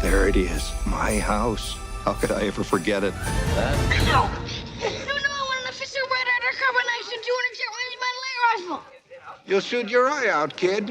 There it is, my house. How could I ever forget it? No, I want an official red undercover knife and 200 shot with my light rifle. You'll shoot your eye out, kid.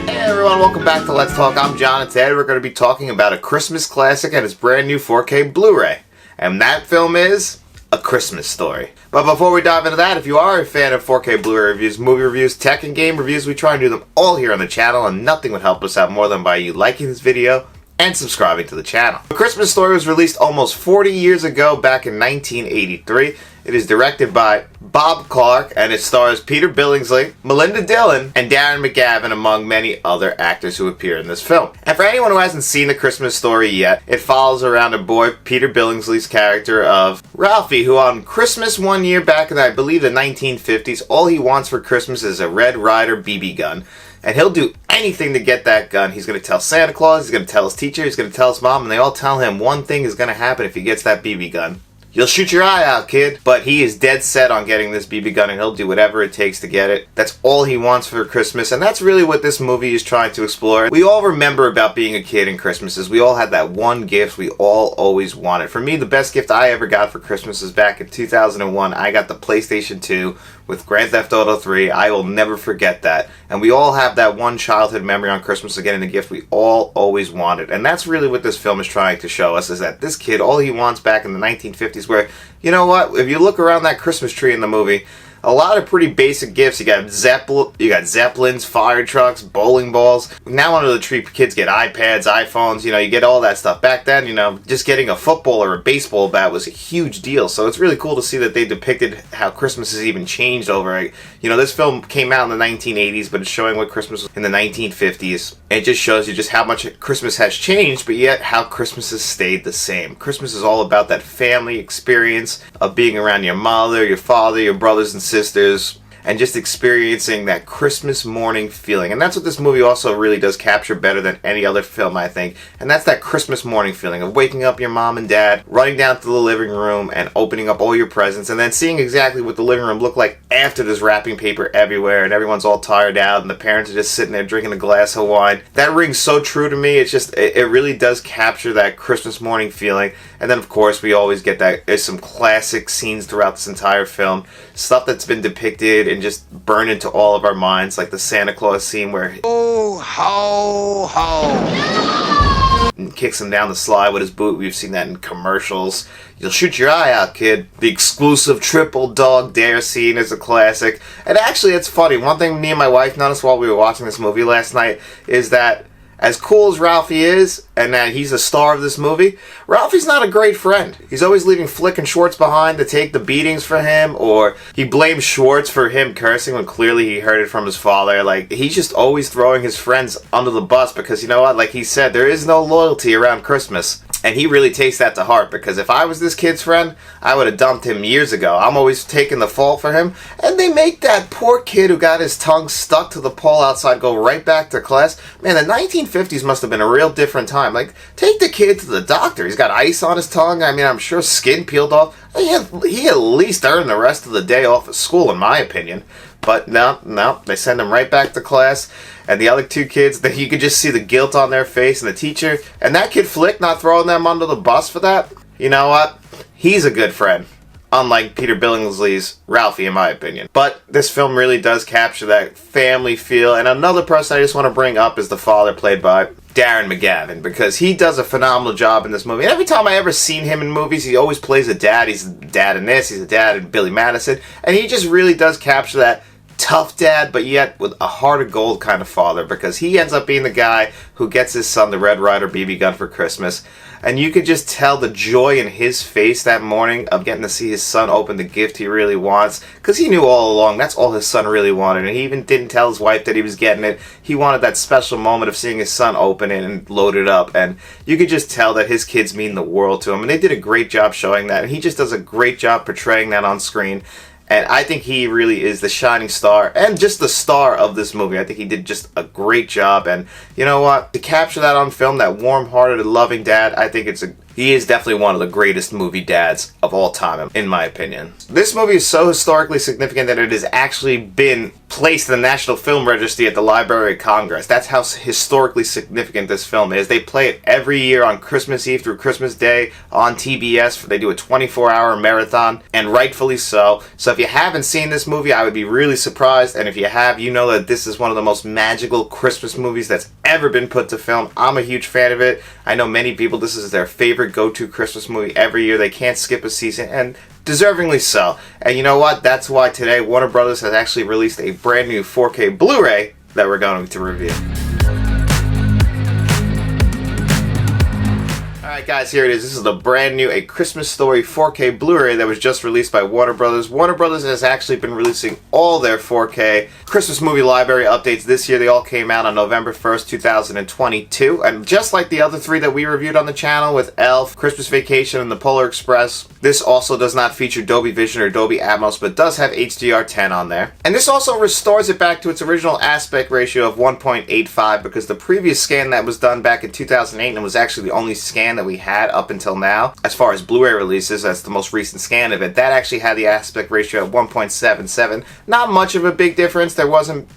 Hey everyone, welcome back to Let's Talk. I'm John, and today we're going to be talking about a Christmas classic and its brand new 4K Blu-ray. And that film is A Christmas Story. But before we dive into that, if you are a fan of 4K Blu-ray reviews, movie reviews, tech and game reviews, we try and do them all here on the channel, and nothing would help us out more than by you liking this video and subscribing to the channel. A Christmas Story was released almost 40 years ago, back in 1983. It is directed by Bob Clark, and it stars Peter Billingsley, Melinda Dillon, and Darren McGavin, among many other actors who appear in this film. And for anyone who hasn't seen The Christmas Story yet, it follows around a boy, Peter Billingsley's character of Ralphie, who on Christmas one year back in, I believe, the 1950s, all he wants for Christmas is a Red Ryder BB gun. And he'll do anything to get that gun. He's going to tell Santa Claus, he's going to tell his teacher, he's going to tell his mom, and they all tell him one thing is going to happen if he gets that BB gun. You'll shoot your eye out, kid. But he is dead set on getting this BB gun, and he'll do whatever it takes to get it. That's all he wants for Christmas, and that's really what this movie is trying to explore. We all remember about being a kid and Christmases. We all had that one gift we all always wanted. For me, the best gift I ever got for Christmas was back in 2001. I got the PlayStation 2 with Grand Theft Auto 3. I will never forget that. And we all have that one childhood memory on Christmas of getting the gift we all always wanted. And that's really what this film is trying to show us, is that this kid, all he wants back in the 1950s, where, you know what, if you look around that Christmas tree in the movie, a lot of pretty basic gifts. You got Zeppelins, fire trucks, bowling balls. Now under the tree, kids get iPads, iPhones, you get all that stuff. Back then, just getting a football or a baseball bat was a huge deal. So it's really cool to see that they depicted how Christmas has even changed over. This film came out in the 1980s, but it's showing what Christmas was in the 1950s. It just shows you just how much Christmas has changed, but yet how Christmas has stayed the same. Christmas is all about that family experience of being around your mother, your father, your brothers and sisters, and just experiencing that Christmas morning feeling. And that's what this movie also really does capture better than any other film, I think. And that's that Christmas morning feeling of waking up your mom and dad, running down to the living room and opening up all your presents, and then seeing exactly what the living room looked like after there's wrapping paper everywhere and everyone's all tired out and the parents are just sitting there drinking a glass of wine. That rings so true to me. It's just, it really does capture that Christmas morning feeling. And then, of course, we always get that. There's some classic scenes throughout this entire film. Stuff that's been depicted and just burned into all of our minds, like the Santa Claus scene where Oh, ho, ho. he kicks him down the slide with his boot. We've seen that in commercials. You'll shoot your eye out, kid. The exclusive triple dog dare scene is a classic. And actually, it's funny. One thing me and my wife noticed while we were watching this movie last night is that as cool as Ralphie is, and that he's a star of this movie, Ralphie's not a great friend. He's always leaving Flick and Schwartz behind to take the beatings for him, or he blames Schwartz for him cursing when clearly he heard it from his father. He's just always throwing his friends under the bus because, you know what, like he said, there is no loyalty around Christmas. And he really takes that to heart, because if I was this kid's friend, I would have dumped him years ago. I'm always taking the fall for him. And they make that poor kid who got his tongue stuck to the pole outside go right back to class. Man, the 1950s must have been a real different time. Take the kid to the doctor. He's got ice on his tongue. I mean, I'm sure skin peeled off. He at least earned the rest of the day off of school, in my opinion. But no, they send him right back to class. And the other two kids, you could just see the guilt on their face, and the teacher. And that kid Flick not throwing them under the bus for that. You know what? He's a good friend. Unlike Peter Billingsley's Ralphie, in my opinion. But this film really does capture that family feel. And another person I just want to bring up is the father, played by Darren McGavin, because he does a phenomenal job in this movie. And every time I ever seen him in movies, he always plays a dad. He's a dad in this, he's a dad in Billy Madison. And he just really does capture that tough dad, but yet with a heart of gold kind of father, because he ends up being the guy who gets his son the Red Ryder BB gun for Christmas. And you could just tell the joy in his face that morning of getting to see his son open the gift he really wants, because he knew all along that's all his son really wanted, and he even didn't tell his wife that he was getting it. He wanted that special moment of seeing his son open it and load it up, and you could just tell that his kids mean the world to him, and they did a great job showing that, and he just does a great job portraying that on screen. And I think he really is the shining star and just the star of this movie. I think he did just a great job. And you know what? To capture that on film, that warm-hearted, loving dad, I think he is definitely one of the greatest movie dads of all time, in my opinion. This movie is so historically significant that it has actually been placed in the National Film Registry at the Library of Congress. That's how historically significant this film is. They play it every year on Christmas Eve through Christmas Day on TBS. They do a 24-hour marathon, and rightfully so. So if you haven't seen this movie, I would be really surprised, and if you have, you know that this is one of the most magical Christmas movies that's ever been put to film. I'm a huge fan of it. I know many people, this is their favorite go-to Christmas movie every year. They can't skip a season, and deservingly so. And you know what? That's why today Warner Brothers has actually released a brand new 4K Blu-ray that we're going to review. Alright guys, here it is. This is the brand new A Christmas Story 4K Blu-ray that was just released by Warner Brothers. Warner Brothers has actually been releasing all their 4K Christmas movie library updates this year. They all came out on November 1st, 2022. And just like the other three that we reviewed on the channel with Elf, Christmas Vacation, and The Polar Express, this also does not feature Dolby Vision or Dolby Atmos, but does have HDR10 on there. And this also restores it back to its original aspect ratio of 1.85, because the previous scan that was done back in 2008, and was actually the only scan that we had up until now, as far as Blu-ray releases, that's the most recent scan of it, that actually had the aspect ratio of 1.77. Not much of a big difference. There wasn't,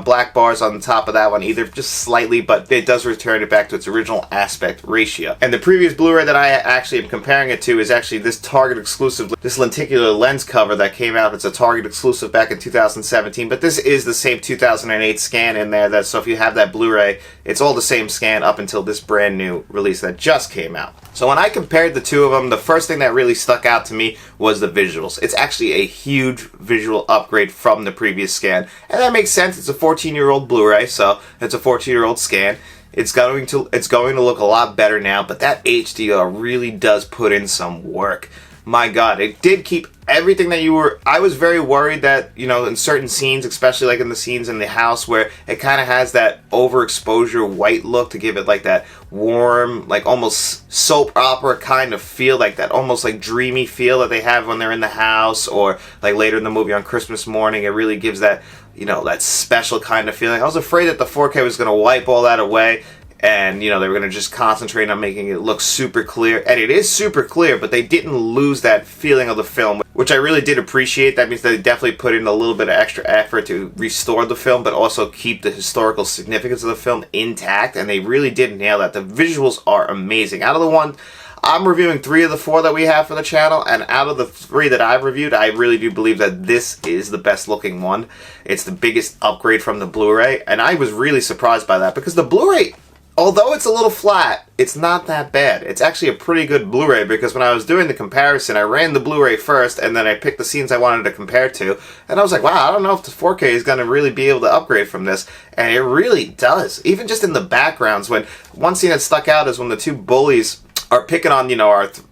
black bars on the top of that one either, just slightly, but it does return it back to its original aspect ratio. And the previous Blu-ray that I actually am comparing it to is actually this Target exclusive, this lenticular lens cover that came out. It's a Target exclusive back in 2017, but this is the same 2008 scan in there. So if you have that Blu-ray, it's all the same scan up until this brand new release that just came out. So when I compared the two of them, the first thing that really stuck out to me was the visuals. It's actually a huge visual upgrade from the previous scan, and that makes sense. It's a 14-year-old Blu-ray, so it's a 14-year-old scan. It's going to look a lot better now, but that HDR really does put in some work. My God, it did keep everything that I was very worried that, in certain scenes, especially like in the scenes in the house where it kind of has that overexposure white look to give it like that warm, like almost soap opera kind of feel, like that almost like dreamy feel that they have when they're in the house, or like later in the movie on Christmas morning. It really gives that, that special kind of feeling. I was afraid that the 4K was going to wipe all that away, and, they were going to just concentrate on making it look super clear. And it is super clear, but they didn't lose that feeling of the film, which I really did appreciate. That means they definitely put in a little bit of extra effort to restore the film, but also keep the historical significance of the film intact. And they really did nail that. The visuals are amazing. Out of the one, I'm reviewing 3 of the 4 that we have for the channel, and out of the 3 that I've reviewed, I really do believe that this is the best looking one. It's the biggest upgrade from the Blu-ray, and I was really surprised by that, because the Blu-ray, although it's a little flat, it's not that bad. It's actually a pretty good Blu-ray, because when I was doing the comparison, I ran the Blu-ray first, and then I picked the scenes I wanted to compare to, and I was like, wow, I don't know if the 4K is going to really be able to upgrade from this, and it really does. Even just in the backgrounds, when one scene that stuck out is when the 2 bullies are picking on,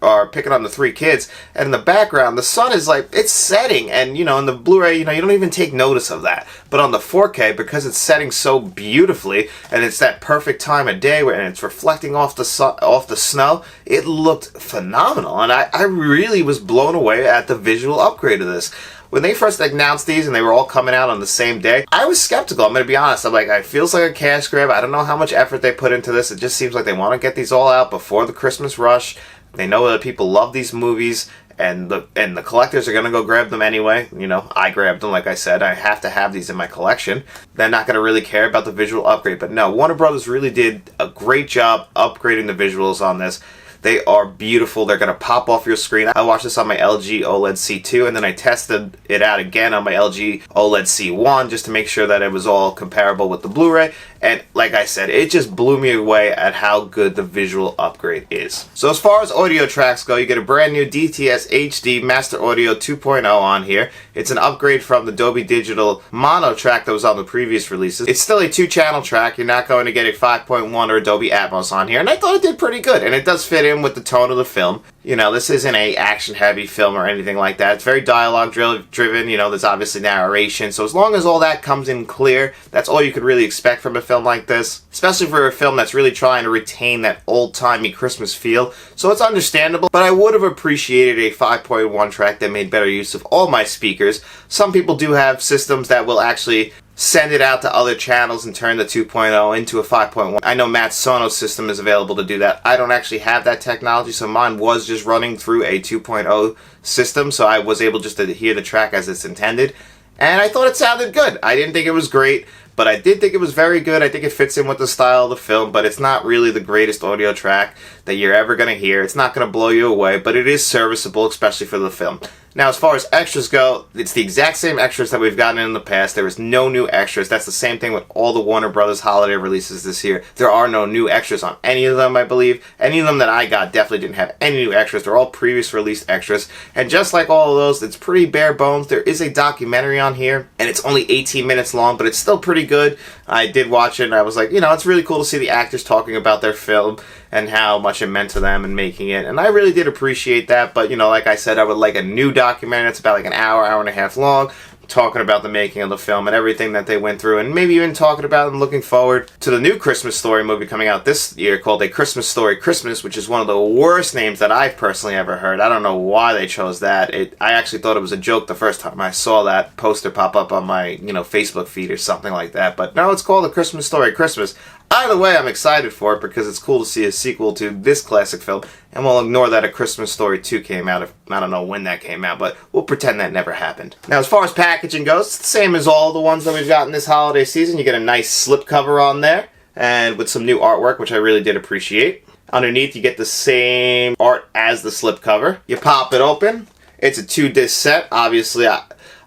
are picking on the 3 kids, and in the background, the sun is like, it's setting, and, in the Blu-ray, you don't even take notice of that. But on the 4K, because it's setting so beautifully, and it's that perfect time of day, and it's reflecting off the snow, it looked phenomenal, and I really was blown away at the visual upgrade of this. When they first announced these and they were all coming out on the same day, I was skeptical. I'm going to be honest. I'm like, it feels like a cash grab. I don't know how much effort they put into this. It just seems like they want to get these all out before the Christmas rush. They know that people love these movies, and the collectors are going to go grab them anyway. I grabbed them, like I said. I have to have these in my collection. They're not going to really care about the visual upgrade. But no, Warner Brothers really did a great job upgrading the visuals on this. They are beautiful. They're going to pop off your screen. I watched this on my LG OLED C2, and then I tested it out again on my LG OLED C1 just to make sure that it was all comparable with the Blu-ray. And like I said, it just blew me away at how good the visual upgrade is. So as far as audio tracks go, you get a brand new DTS HD Master Audio 2.0 on here. It's an upgrade from the Dolby Digital mono track that was on the previous releases. It's still a 2-channel track. You're not going to get a 5.1 or a Dolby Atmos on here, and I thought it did pretty good, and it does fit in with the tone of the film. This isn't a action-heavy film or anything like that. It's very dialogue-driven. There's obviously narration. So as long as all that comes in clear, that's all you could really expect from a film like this. Especially for a film that's really trying to retain that old-timey Christmas feel. So it's understandable, but I would have appreciated a 5.1 track that made better use of all my speakers. Some people do have systems that will actually send it out to other channels and turn the 2.0 into a 5.1. I know Matt's Sonos system is available to do that. I don't actually have that technology, so mine was just running through a 2.0 system, so I was able just to hear the track as it's intended. And I thought it sounded good. I didn't think it was great, but I did think it was very good. I think it fits in with the style of the film, but it's not really the greatest audio track that you're ever going to hear. It's not going to blow you away, but it is serviceable, especially for the film. Now, as far as extras go, it's the exact same extras that we've gotten in the past. There is no new extras. That's the same thing with all the Warner Brothers holiday releases this year. There are no new extras on any of them, I believe. Any of them that I got definitely didn't have any new extras. They're all previous released extras. And just like all of those, it's pretty bare bones. There is a documentary on here, and it's only 18 minutes long, but it's still pretty good. I did watch it, and I was like, you know, it's really cool to see the actors talking about their film and how much it meant to them in making it. And I really did appreciate that. But, you know, like I said, I would like a new documentary that's about like an hour, hour and a half long, talking about the making of the film and everything that they went through, and maybe even talking about and looking forward to the new Christmas Story movie coming out this year called A Christmas Story Christmas, which is one of the worst names that I've personally ever heard. I don't know why they chose that. I actually thought it was a joke the first time I saw that poster pop up on my, Facebook feed or something like that. But no, it's called A Christmas Story Christmas. Either way, I'm excited for it because it's cool to see a sequel to this classic film, and we'll ignore that A Christmas Story 2 came out. I don't know when that came out, but we'll pretend that never happened. Now, as far as packaging goes, it's the same as all the ones that we've gotten this holiday season. You get a nice slipcover on there, and with some new artwork, which I really did appreciate. Underneath, you get the same art as the slipcover. You pop it open. It's a 2-disc set. Obviously,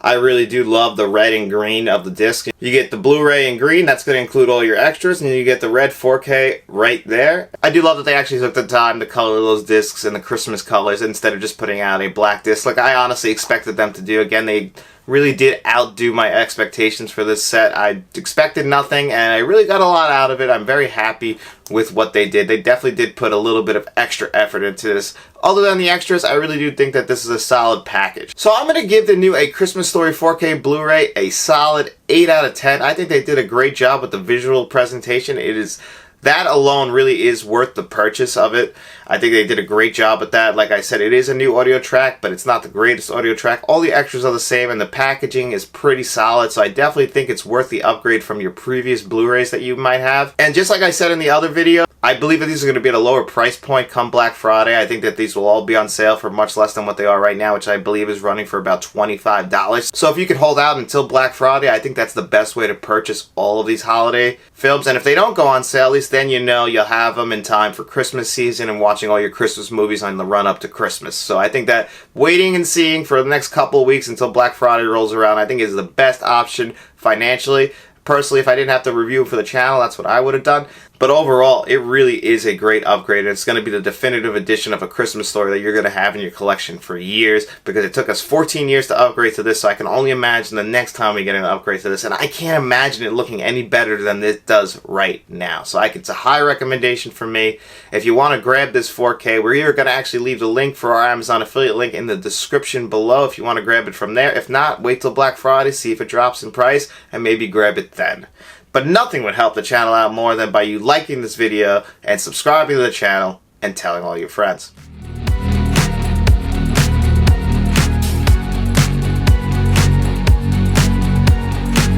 I really do love the red and green of the disc. You get the Blu-ray in green, that's going to include all your extras, and you get the red 4K right there. I do love that they actually took the time to color those discs in the Christmas colors instead of just putting out a black disc like I honestly expected them to do. Again, they really did outdo my expectations for this set. I expected nothing, and I really got a lot out of it. I'm very happy with what they did. They definitely did put a little bit of extra effort into this. Other than the extras, I really do think that this is a solid package. So I'm going to give the new A Christmas Story 4K Blu-ray a solid 8 out of 10. I think they did a great job with the visual presentation. That alone really is worth the purchase of it. I think they did a great job with that. Like I said, it is a new audio track, but it's not the greatest audio track. All the extras are the same, and the packaging is pretty solid, so I definitely think it's worth the upgrade from your previous Blu-rays that you might have. And just like I said in the other video, I believe that these are going to be at a lower price point come Black Friday. I think that these will all be on sale for much less than what they are right now, which I believe is running for about $25. So if you could hold out until Black Friday, I think that's the best way to purchase all of these holiday films. And if they don't go on sale, at least then you know you'll have them in time for Christmas season and watching all your Christmas movies on the run up to Christmas. So I think that waiting and seeing for the next couple of weeks until Black Friday rolls around, I think is the best option financially. Personally, if I didn't have to review it for the channel, that's what I would have done. But overall, it really is a great upgrade, and it's going to be the definitive edition of A Christmas Story that you're going to have in your collection for years, because it took us 14 years to upgrade to this, so I can only imagine the next time we get an upgrade to this, and I can't imagine it looking any better than it does right now. So it's a high recommendation for me. If you want to grab this 4K, we're either going to actually leave the link for our Amazon affiliate link in the description below if you want to grab it from there. If not, wait till Black Friday, see if it drops in price, and maybe grab it then. But nothing would help the channel out more than by you liking this video and subscribing to the channel and telling all your friends.